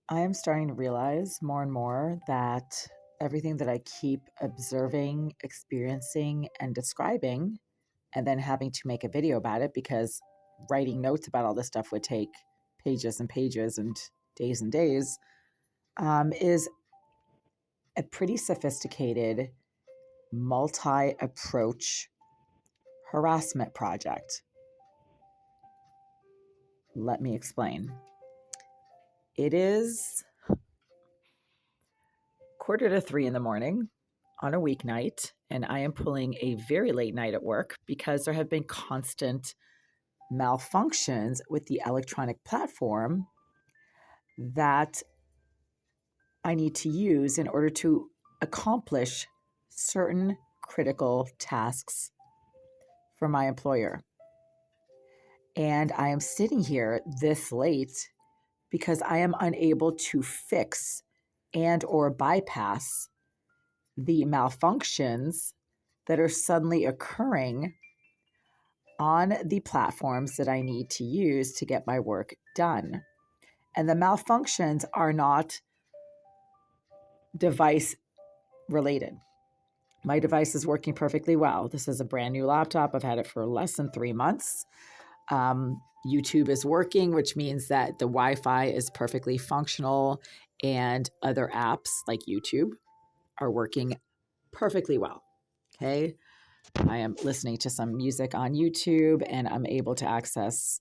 I am starting to realize more and more that everything that I keep observing, experiencing, and describing, and then having to make a video about it because writing notes about all this stuff would take pages and pages and days, is a pretty sophisticated multi approach harassment project. Let me explain. It is 2:45 in the morning on a weeknight, and I am pulling a very late night at work because there have been constant malfunctions with the electronic platform that I need to use in order to accomplish certain critical tasks for my employer. And I am sitting here this late because I am unable to fix and or bypass the malfunctions that are suddenly occurring on the platforms that I need to use to get my work done. And the malfunctions are not device related. My device is working perfectly well. This is a brand new laptop. I've had it for less than 3 months. YouTube is working, which means that the Wi-Fi is perfectly functional and other apps like YouTube are working perfectly well. Okay. I am listening to some music on YouTube and I'm able to access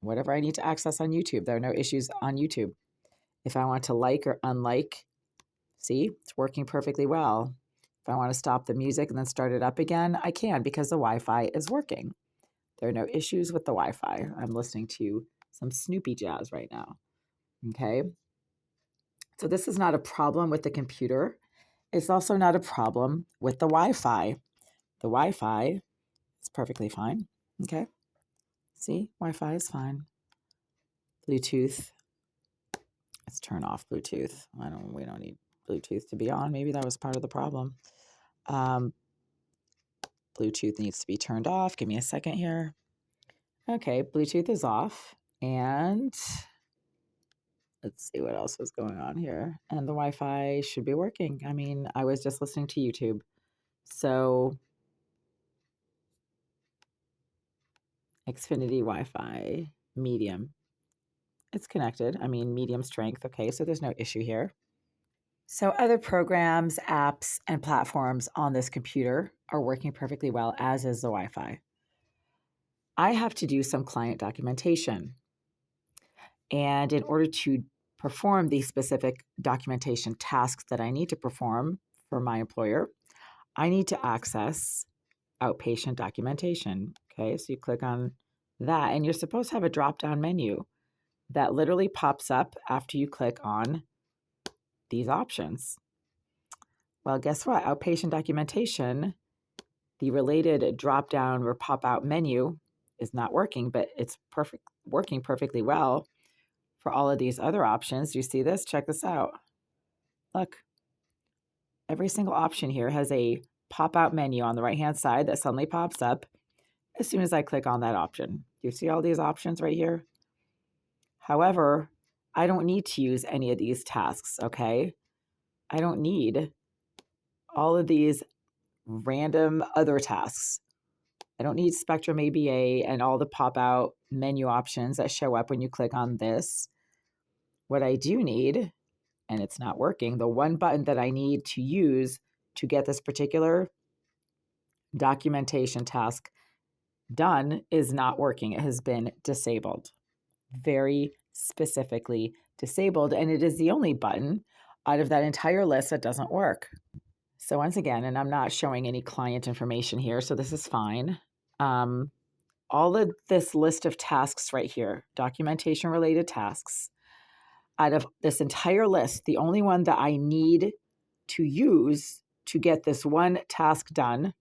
whatever I need to access on YouTube. There are no issues on YouTube. If I want to like or unlike, see, it's working perfectly well. If I want to stop the music and then start it up again, I can because the Wi-Fi is working. There are no issues with the Wi-Fi. I'm listening to some Snoopy jazz right now. Okay. So this is not a problem with the computer. It's also not a problem with the Wi-Fi. The Wi-Fi is perfectly fine. Okay. See, Wi-Fi is fine. Bluetooth. Let's turn off Bluetooth. We don't need Bluetooth to be on. Maybe that was part of the problem. Um, Bluetooth needs to be turned off. Give me a second here. Okay, Bluetooth is off. And let's see what else was going on here. And the Wi-Fi should be working. I mean, I was just listening to YouTube. So Xfinity Wi-Fi, medium. It's connected. I mean, medium strength. Okay, so there's no issue here. So other programs, apps, and platforms on this computer are working perfectly well, as is the Wi-Fi. I have to do some client documentation. And in order to perform these specific documentation tasks that I need to perform for my employer, I need to access outpatient documentation. Okay, so you click on that, and you're supposed to have a drop-down menu that literally pops up after you click on these options. Well, guess what? Outpatient documentation, the related drop-down or pop-out menu is not working, but it's working perfectly well for all of these other options. Do you see this? Check this out. Look, every single option here has a pop-out menu on the right-hand side that suddenly pops up as soon as I click on that option. Do you see all these options right here? However, I don't need to use any of these tasks, okay? I don't need all of these random other tasks. I don't need Spectrum ABA and all the pop-out menu options that show up when you click on this. What I do need, and it's not working, the one button that I need to use to get this particular documentation task done is not working. It has been disabled, very specifically disabled, and it is the only button out of that entire list that doesn't work. So once again, and I'm not showing any client information here, so this is fine. All of this list of tasks right here, documentation related tasks, out of this entire list, the only one that I need to use to get this one task done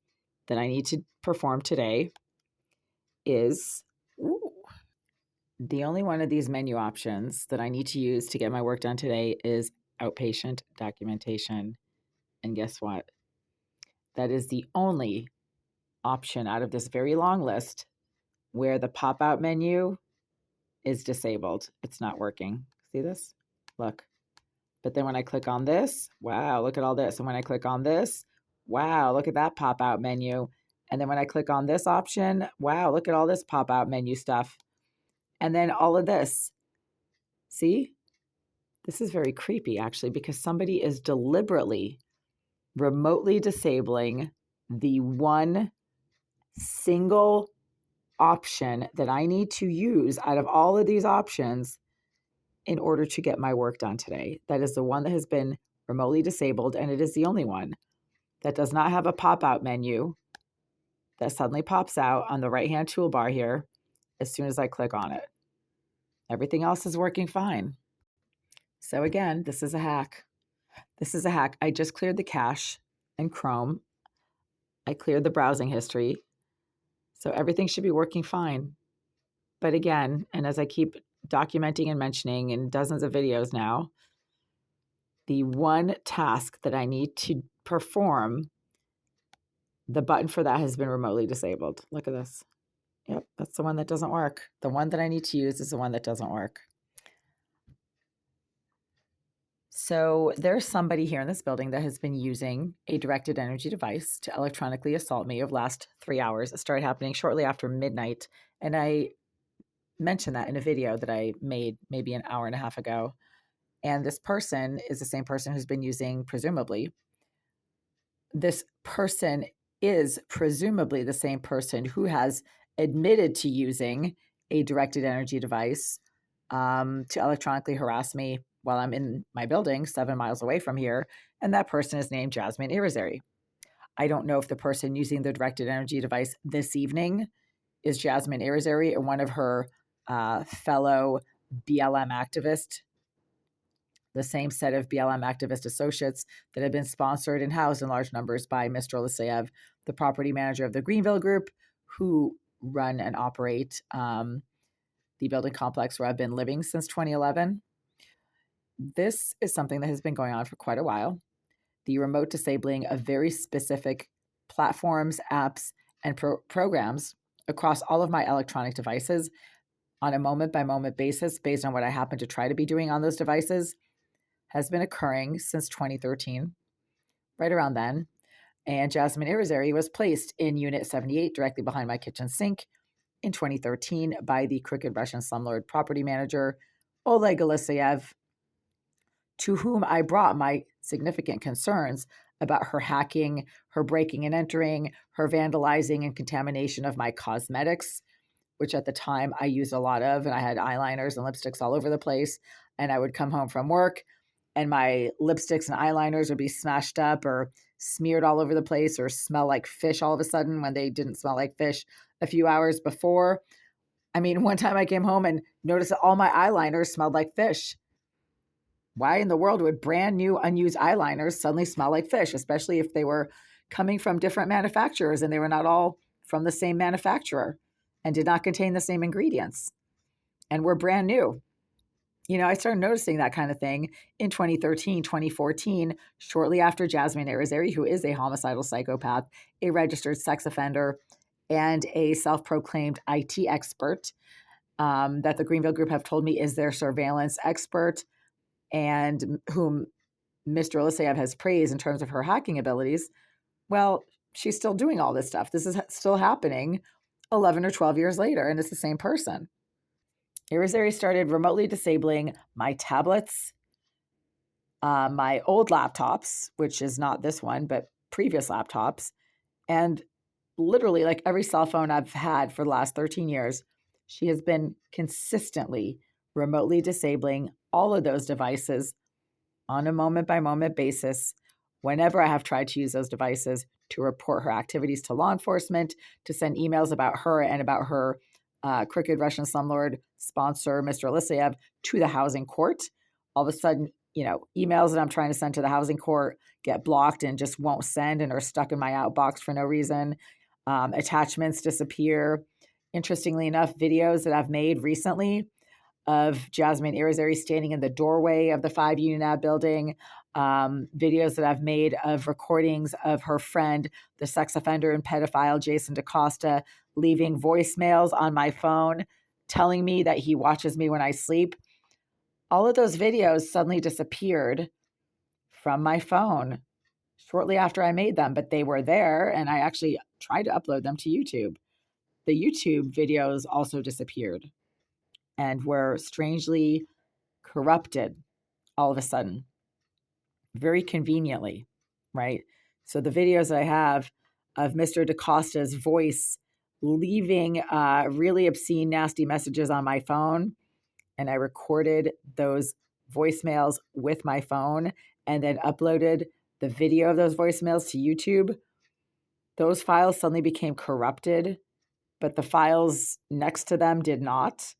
that I need to perform today is the only one of these menu options that I need to use to get my work done today is outpatient documentation. And guess what? That is the only option out of this very long list where the pop-out menu is disabled. It's not working. See this? Look. But then when I click on this, wow, look at all this. And when I click on this, wow, look at that pop-out menu. And then when I click on this option, wow, look at all this pop-out menu stuff. And then all of this. See? This is very creepy, actually, because somebody is deliberately remotely disabling the one single option that I need to use out of all of these options in order to get my work done today. That is the one that has been remotely disabled, and it is the only one that does not have a pop-out menu that suddenly pops out on the right-hand toolbar here as soon as I click on it. Everything else is working fine. So again, this is a hack. This is a hack. I just cleared the cache in Chrome. I cleared the browsing history. So everything should be working fine. But again, and as I keep documenting and mentioning in dozens of videos now, the one task that I need to perform, the button for that has been remotely disabled. Look at this. Yep, that's the one that doesn't work. The one that I need to use is the one that doesn't work. So there's somebody here in this building that has been using a directed energy device to electronically assault me over the last 3 hours. It started happening shortly after midnight. And I mentioned that in a video that I made maybe an hour and a half ago. And this person is the same person who's been using, presumably, this person is presumably the same person who has admitted to using a directed energy device to electronically harass me while I'm in my building 7 miles away from here. And that person is named Jasmine Irizarry. I don't know if the person using the directed energy device this evening is Jasmine Irizarry and one of her fellow BLM activists, the same set of BLM activist associates that have been sponsored and housed in large numbers by Mr. Aleseyev, the property manager of the Greenville Group, who run and operate the building complex where I've been living since 2011. This is something that has been going on for quite a while. The remote disabling of very specific platforms, apps, and programs across all of my electronic devices on a moment-by-moment basis based on what I happen to try to be doing on those devices has been occurring since 2013, right around then. And Jasmine Irizarry was placed in Unit 78 directly behind my kitchen sink in 2013 by the Crooked Russian slumlord property manager, Oleg Aleseyev, to whom I brought my significant concerns about her hacking, her breaking and entering, her vandalizing and contamination of my cosmetics, which at the time I used a lot of, and I had eyeliners and lipsticks all over the place. And I would come home from work and my lipsticks and eyeliners would be smashed up or smeared all over the place or smell like fish all of a sudden when they didn't smell like fish a few hours before. I mean, one time I came home and noticed that all my eyeliners smelled like fish. Why in the world would brand new unused eyeliners suddenly smell like fish, especially if they were coming from different manufacturers and they were not all from the same manufacturer and did not contain the same ingredients and were brand new? You know, I started noticing that kind of thing in 2013, 2014, shortly after Jasmine Irizarry, who is a homicidal psychopath, a registered sex offender, and a self-proclaimed IT expert that the Greenville Group have told me is their surveillance expert and whom Mr. Aleseyev has praised in terms of her hacking abilities. Well, she's still doing all this stuff. This is still happening 11 or 12 years later, and it's the same person. Irizarry started remotely disabling my tablets, my old laptops, which is not this one, but previous laptops, and literally like every cell phone I've had for the last 13 years, she has been consistently remotely disabling all of those devices on a moment-by-moment basis whenever I have tried to use those devices to report her activities to law enforcement, to send emails about her and about her Crooked Russian slumlord sponsor, Mr. Aleseyev, to the housing court. All of a sudden, you know, emails that I'm trying to send to the housing court get blocked and just won't send and are stuck in my outbox for no reason. Attachments disappear. Interestingly enough, videos that I've made recently of Jasmine Irizarry standing in the doorway of the 5 Union Ave building, videos that I've made of recordings of her friend, the sex offender and pedophile Jason DaCosta, leaving voicemails on my phone telling me that he watches me when I sleep. all of those videos suddenly disappeared from my phone shortly after I made them, but they were there and I actually tried to upload them to YouTube. The YouTube videos also disappeared and were strangely corrupted all of a sudden, very conveniently, right? So the videos that I have of Mr. DaCosta's voice leaving really obscene, nasty messages on my phone, and I recorded those voicemails with my phone and then uploaded the video of those voicemails to YouTube. Those files suddenly became corrupted, but the files next to them did not,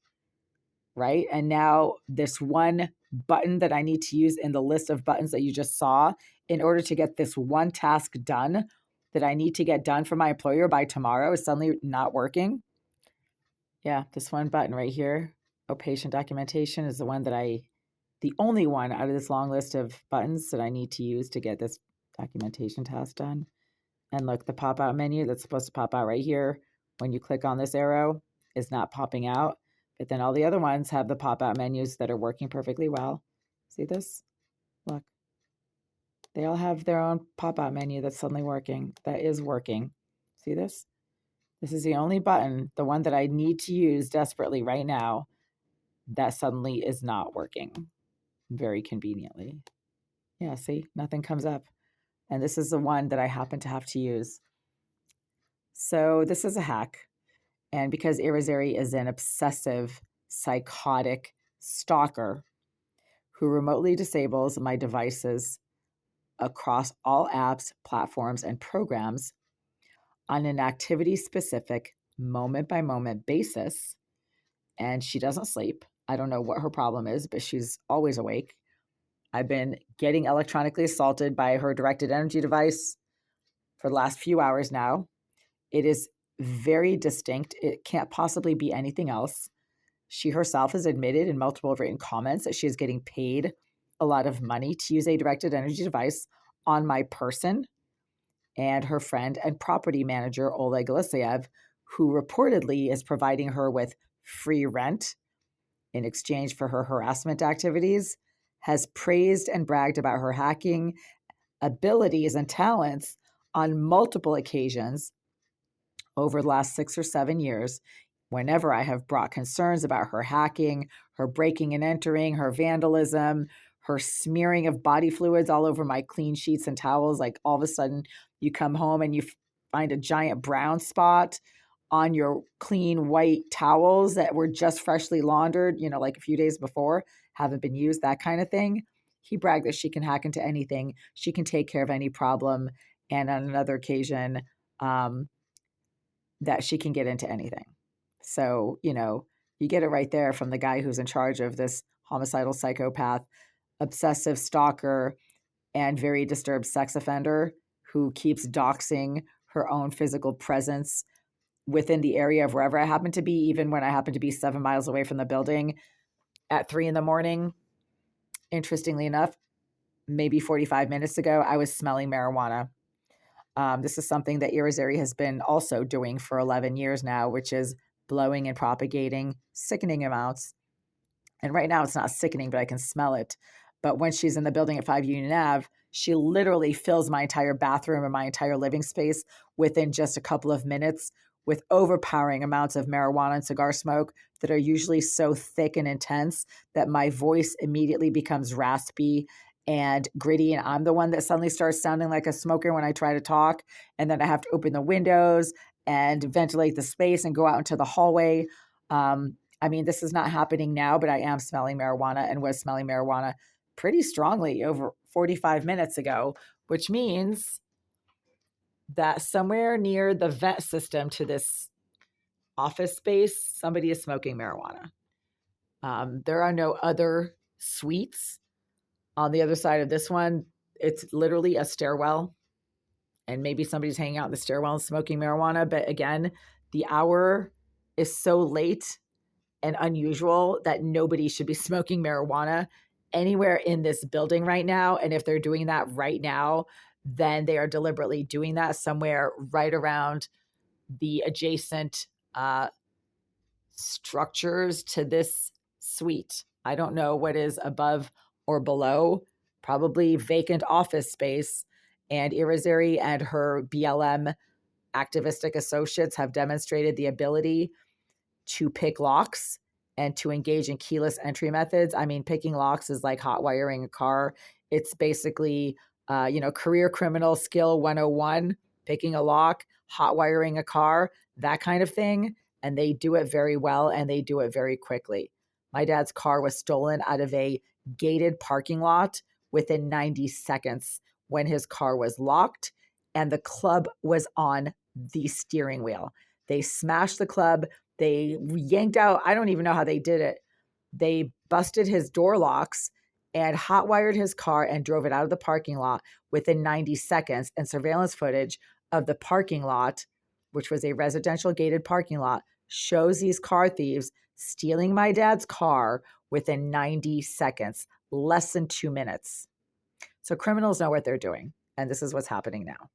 right? And now this one button that I need to use in the list of buttons that you just saw in order to get this one task done that I need to get done for my employer by tomorrow is suddenly not working. Yeah, this one button right here, patient documentation, is the only one out of this long list of buttons that I need to use to get this documentation task done. And look, the pop-out menu that's supposed to pop out right here when you click on this arrow is not popping out. But then all the other ones have the pop-out menus that are working perfectly well. See this? Look. They all have their own pop-out menu that's suddenly working. That is working. See this? This is the only button, the one that I need to use desperately right now, that suddenly is not working very conveniently. Yeah, see? Nothing comes up. And this is the one that I happen to have to use. So this is a hack. And because Irizarry is an obsessive, psychotic stalker who remotely disables my devices across all apps, platforms, and programs on an activity-specific, moment-by-moment basis, and she doesn't sleep. I don't know what her problem is, but she's always awake. I've been getting electronically assaulted by her directed energy device for the last few hours now. It is very distinct. It can't possibly be anything else. She herself has admitted in multiple written comments that she is getting paid a lot of money to use a directed energy device on my person, and her friend and property manager, Oleg Alexeyev, who reportedly is providing her with free rent in exchange for her harassment activities, has praised and bragged about her hacking abilities and talents on multiple occasions over the last 6 or 7 years. Whenever I have brought concerns about her hacking, her breaking and entering, her vandalism, her smearing of body fluids all over my clean sheets and towels, like all of a sudden you come home and you find a giant brown spot on your clean white towels that were just freshly laundered, like a few days before, haven't been used, that kind of thing. He bragged that she can hack into anything. She can take care of any problem. And on another occasion, that she can get into anything. So, you get it right there from the guy who's in charge of this homicidal psychopath, obsessive stalker, and very disturbed sex offender who keeps doxing her own physical presence within the area of wherever I happen to be, even when I happen to be 7 miles away from the building at 3 a.m. Interestingly enough, maybe 45 minutes ago, I was smelling marijuana. This is something that Irizarry has been also doing for 11 years now, which is blowing and propagating sickening amounts. And right now it's not sickening, but I can smell it. But when she's in the building at 5 Union Ave, she literally fills my entire bathroom and my entire living space within just a couple of minutes with overpowering amounts of marijuana and cigar smoke that are usually so thick and intense that my voice immediately becomes raspy and gritty. And I'm the one that suddenly starts sounding like a smoker when I try to talk. And then I have to open the windows and ventilate the space and go out into the hallway. This is not happening now, but I am smelling marijuana and was smelling marijuana pretty strongly over 45 minutes ago, which means that somewhere near the vent system to this office space, somebody is smoking marijuana. There are no other suites on the other side of this one. It's literally a stairwell, and maybe somebody's hanging out in the stairwell and smoking marijuana. But again, the hour is so late and unusual that nobody should be smoking marijuana anywhere in this building right now. And if they're doing that right now, then they are deliberately doing that somewhere right around the adjacent structures to this suite. I don't know what is above or below, probably vacant office space. And Irizarry and her BLM activistic associates have demonstrated the ability to pick locks and to engage in keyless entry methods. I mean, picking locks is like hot wiring a car. It's basically, career criminal skill 101, picking a lock, hot wiring a car, that kind of thing. And they do it very well and they do it very quickly. My dad's car was stolen out of a gated parking lot within 90 seconds when his car was locked and the club was on the steering wheel. They smashed the club. They yanked out, I don't even know how they did it. They busted his door locks and hot wired his car and drove it out of the parking lot within 90 seconds. And surveillance footage of the parking lot, which was a residential gated parking lot, shows these car thieves stealing my dad's car within 90 seconds, less than 2 minutes. So criminals know what they're doing. And this is what's happening now.